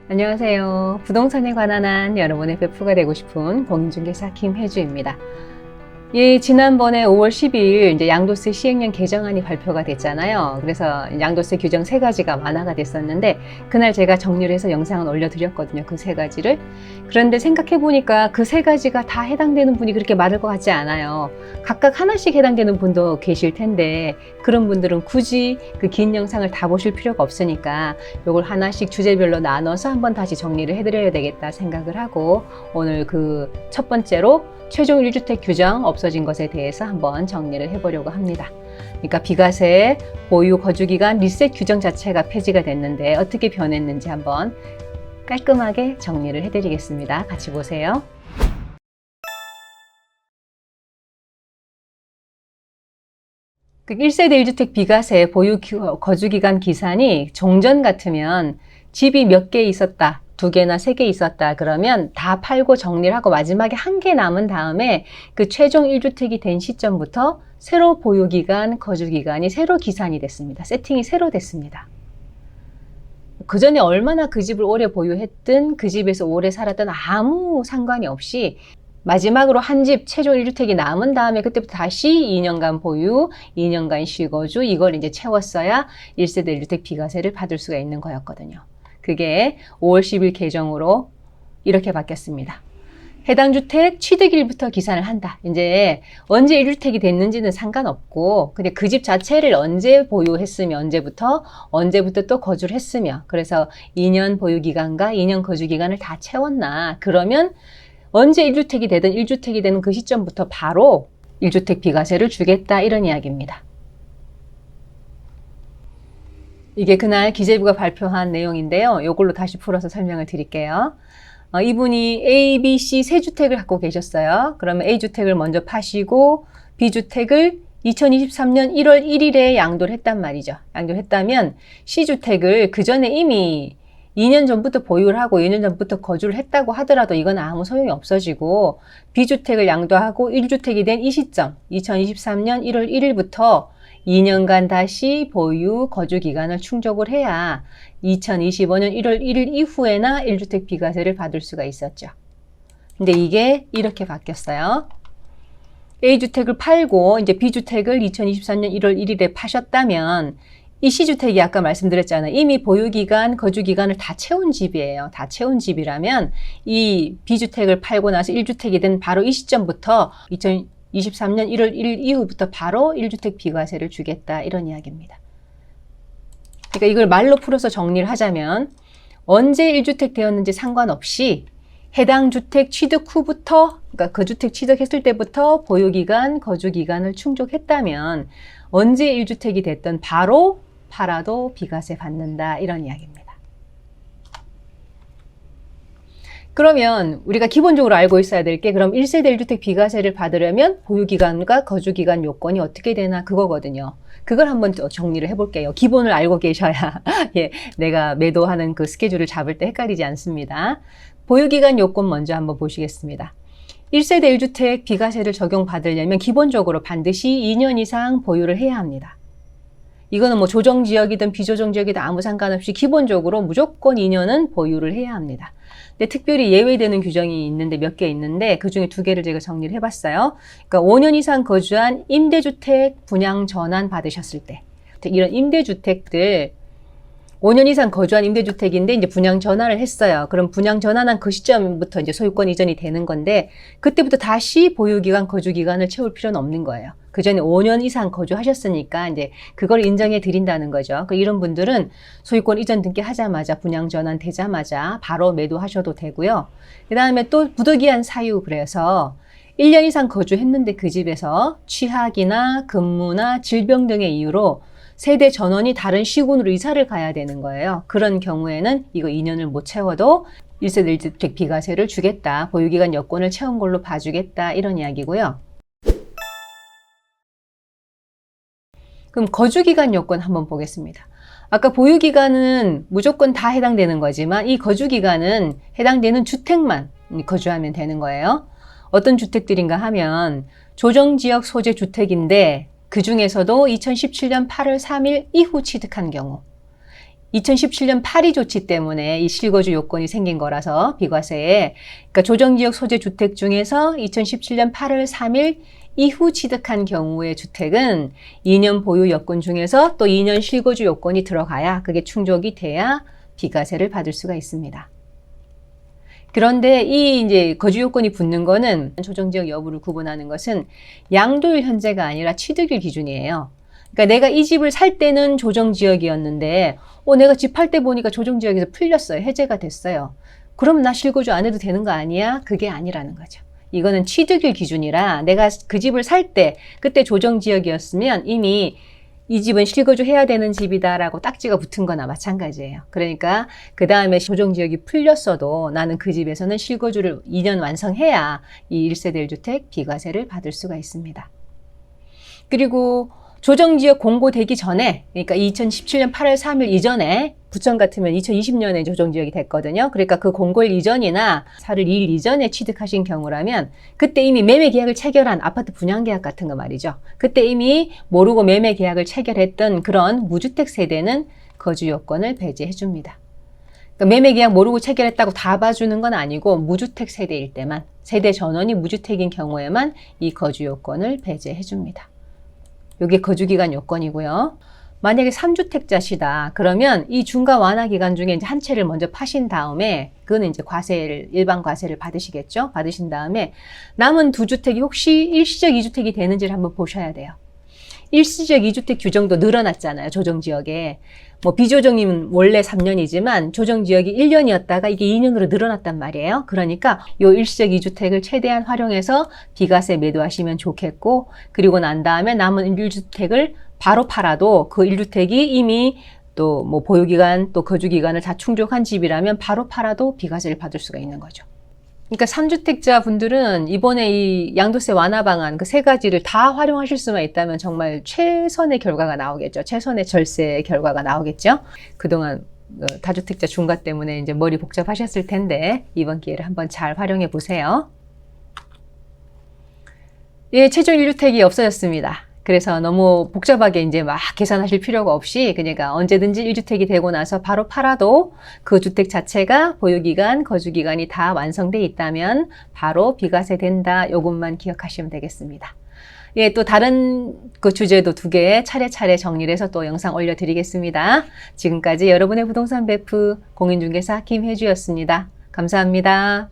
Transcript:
안녕하세요. 부동산에 관한 한 여러분의 베프가 되고 싶은 공인중개사 김혜주입니다. 지난번에 5월 12일 이제 양도세 시행령 개정안이 발표가 됐잖아요. 그래서 양도세 규정 3가지가 완화가 됐었는데 그날 제가 정리를 해서 영상을 올려드렸거든요. 그 3가지를. 그런데 생각해보니까 그 3가지가 다 해당되는 분이 그렇게 많을 것 같지 않아요. 각각 하나씩 해당되는 분도 계실 텐데 그런 분들은 굳이 그 긴 영상을 다 보실 필요가 없으니까 이걸 하나씩 주제별로 나눠서 한번 다시 정리를 해드려야 되겠다 생각을 하고 오늘 그 첫 번째로 최종 1주택 규정 없어진 것에 대해서 한번 정리를 해보려고 합니다. 그러니까 비과세, 보유, 거주기간, 리셋 규정 자체가 폐지가 됐는데 어떻게 변했는지 한번 깔끔하게 정리를 해드리겠습니다. 같이 보세요. 그 1세대 1주택 비과세 보유 거주기간 기산이 종전 같으면 집이 몇 개 있었다, 2개나 3개 있었다 그러면 다 팔고 정리를 하고 마지막에 1개 남은 다음에 그 최종 1주택이 된 시점부터 새로 보유기간, 거주기간이 새로 기산이 됐습니다. 세팅이 새로 됐습니다. 그 전에 얼마나 그 집을 오래 보유했든 그 집에서 오래 살았든 아무 상관이 없이 마지막으로 한 집 최종 1주택이 남은 다음에 그때부터 다시 2년간 보유, 2년간 실거주 이걸 이제 채웠어야 1세대 1주택 비과세를 받을 수가 있는 거였거든요. 그게 5월 10일 개정으로 이렇게 바뀌었습니다. 해당 주택 취득일부터 기산을 한다. 이제 언제 1주택이 됐는지는 상관없고 근데 그 집 자체를 언제 보유했으며 언제부터 또 거주를 했으며 그래서 2년 보유기간과 2년 거주기간을 다 채웠나 그러면 언제 1주택이 되든 1주택이 되는 그 시점부터 바로 1주택 비과세를 주겠다 이런 이야기입니다. 이게 그날 기재부가 발표한 내용인데요. 이걸로 다시 풀어서 설명을 드릴게요. 이분이 A, B, C 세 주택을 갖고 계셨어요. 그러면 A주택을 먼저 파시고 B주택을 2023년 1월 1일에 양도를 했단 말이죠. 양도를 했다면 C주택을 그 전에 이미 2년 전부터 보유를 하고 2년 전부터 거주를 했다고 하더라도 이건 아무 소용이 없어지고 B주택을 양도하고 1주택이 된 이 시점 2023년 1월 1일부터 2년간 다시 보유 거주 기간을 충족을 해야 2025년 1월 1일 이후에나 1주택 비과세를 받을 수가 있었죠. 근데 이게 이렇게 바뀌었어요. A주택을 팔고 이제 B주택을 2023년 1월 1일에 파셨다면 이 C주택이 아까 말씀드렸잖아요. 이미 보유기간, 거주기간을 다 채운 집이에요. 다 채운 집이라면 이 B주택을 팔고 나서 1주택이 된 바로 이 시점부터 2023년 1월 1일 이후부터 바로 1주택 비과세를 주겠다 이런 이야기입니다. 그러니까 이걸 말로 풀어서 정리를 하자면 언제 1주택 되었는지 상관없이 해당 주택 취득 후부터 그러니까 그 주택 취득했을 때부터 보유기간, 거주기간을 충족했다면 언제 1주택이 됐든 바로 팔아도 비과세 받는다 이런 이야기입니다. 그러면 우리가 기본적으로 알고 있어야 될 게 그럼 1세대 1주택 비과세를 받으려면 보유기간과 거주기간 요건이 어떻게 되나 그거거든요. 그걸 한번 정리를 해볼게요. 기본을 알고 계셔야 내가 매도하는 그 스케줄을 잡을 때 헷갈리지 않습니다. 보유기간 요건 먼저 한번 보시겠습니다. 1세대 1주택 비과세를 적용받으려면 기본적으로 반드시 2년 이상 보유를 해야 합니다. 이거는 뭐 조정지역이든 비조정지역이든 아무 상관없이 기본적으로 무조건 2년은 보유를 해야 합니다. 근데 특별히 예외되는 규정이 있는데 몇 개 있는데 그 중에 2개를 제가 정리를 해봤어요. 그러니까 5년 이상 거주한 임대주택 분양 전환 받으셨을 때 이런 임대주택들 5년 이상 거주한 임대주택인데 이제 분양 전환을 했어요. 그럼 분양 전환한 그 시점부터 이제 소유권 이전이 되는 건데 그때부터 다시 보유기간, 거주기간을 채울 필요는 없는 거예요. 그 전에 5년 이상 거주하셨으니까 이제 그걸 인정해 드린다는 거죠. 이런 분들은 소유권 이전 등기하자마자 분양 전환 되자마자 바로 매도하셔도 되고요. 그 다음에 또 부득이한 사유 그래서 1년 이상 거주했는데 그 집에서 취학이나 근무나 질병 등의 이유로 세대 전원이 다른 시군으로 이사를 가야 되는 거예요. 그런 경우에는 이거 2년을 못 채워도 1세대 1주택 비과세를 주겠다. 보유기간 여건을 채운 걸로 봐주겠다. 이런 이야기고요. 그럼 거주기간 요건 한번 보겠습니다. 아까 보유기간은 무조건 다 해당되는 거지만 이 거주기간은 해당되는 주택만 거주하면 되는 거예요. 어떤 주택들인가 하면 조정지역 소재 주택인데 그 중에서도 2017년 8월 3일 이후 취득한 경우 2017년 파리 조치 때문에 이 실거주 요건이 생긴 거라서 비과세에, 그러니까 조정지역 소재 주택 중에서 2017년 8월 3일 이후 취득한 경우의 주택은 2년 보유 여건 중에서 또 2년 실거주 요건이 들어가야, 그게 충족이 돼야 비과세를 받을 수가 있습니다. 그런데 이 이제 거주 요건이 붙는 거는, 조정지역 여부를 구분하는 것은 양도일 현재가 아니라 취득일 기준이에요. 그러니까 내가 이 집을 살 때는 조정지역이었는데 내가 집 팔 때 보니까 조정지역에서 풀렸어요. 해제가 됐어요. 그럼 나 실거주 안 해도 되는 거 아니야? 그게 아니라는 거죠. 이거는 취득일 기준이라, 내가 그 집을 살 때 그때 조정지역이었으면 이미 이 집은 실거주 해야 되는 집이다라고 딱지가 붙은 거나 마찬가지예요. 그러니까 그 다음에 조정지역이 풀렸어도 나는 그 집에서는 실거주를 2년 완성해야 이 1세대 1주택 비과세를 받을 수가 있습니다. 그리고 조정지역 공고되기 전에, 그러니까 2017년 8월 3일 이전에, 부천 같으면 2020년에 조정지역이 됐거든요. 그러니까 그 공고일 이전이나 4월 2일 이전에 취득하신 경우라면 그때 이미 매매계약을 체결한 아파트 분양계약 같은 거 말이죠. 그때 이미 모르고 매매계약을 체결했던 그런 무주택 세대는 거주요건을 배제해 줍니다. 그러니까 매매계약 모르고 체결했다고 다 봐주는 건 아니고 무주택 세대일 때만, 세대 전원이 무주택인 경우에만 이 거주요건을 배제해 줍니다. 이게 거주기간 요건이고요. 만약에 3주택자시다. 그러면 이 중과 완화 기간 중에 이제 한 채를 먼저 파신 다음에, 그거는 이제 과세를, 일반 과세를 받으시겠죠? 받으신 다음에 남은 2주택이 혹시 일시적 2주택이 되는지를 한번 보셔야 돼요. 일시적 2주택 규정도 늘어났잖아요. 조정지역에. 비조정이면 원래 3년이지만 조정지역이 1년이었다가 이게 2년으로 늘어났단 말이에요. 그러니까 요 일시적 2주택을 최대한 활용해서 비과세 매도하시면 좋겠고, 그리고 난 다음에 남은 1주택을 바로 팔아도 그 1주택이 이미 또 보유기간 또 거주기간을 다 충족한 집이라면 바로 팔아도 비과세를 받을 수가 있는 거죠. 그러니까 3주택자 분들은 이번에 이 양도세 완화 방안 그 3가지를 다 활용하실 수만 있다면 정말 최선의 결과가 나오겠죠. 최선의 절세 결과가 나오겠죠. 그동안 다주택자 중과 때문에 이제 머리 복잡하셨을 텐데 이번 기회를 한번 잘 활용해 보세요. 예, 최종 1주택이 없어졌습니다. 그래서 너무 복잡하게 이제 막 계산하실 필요가 없이 그러니까 언제든지 1주택이 되고 나서 바로 팔아도 그 주택 자체가 보유기간, 거주기간이 다 완성돼 있다면 바로 비과세 된다. 요것만 기억하시면 되겠습니다. 예, 또 다른 그 주제도 2개 차례차례 정리를 해서 또 영상 올려드리겠습니다. 지금까지 여러분의 부동산 베프 공인중개사 김혜주였습니다. 감사합니다.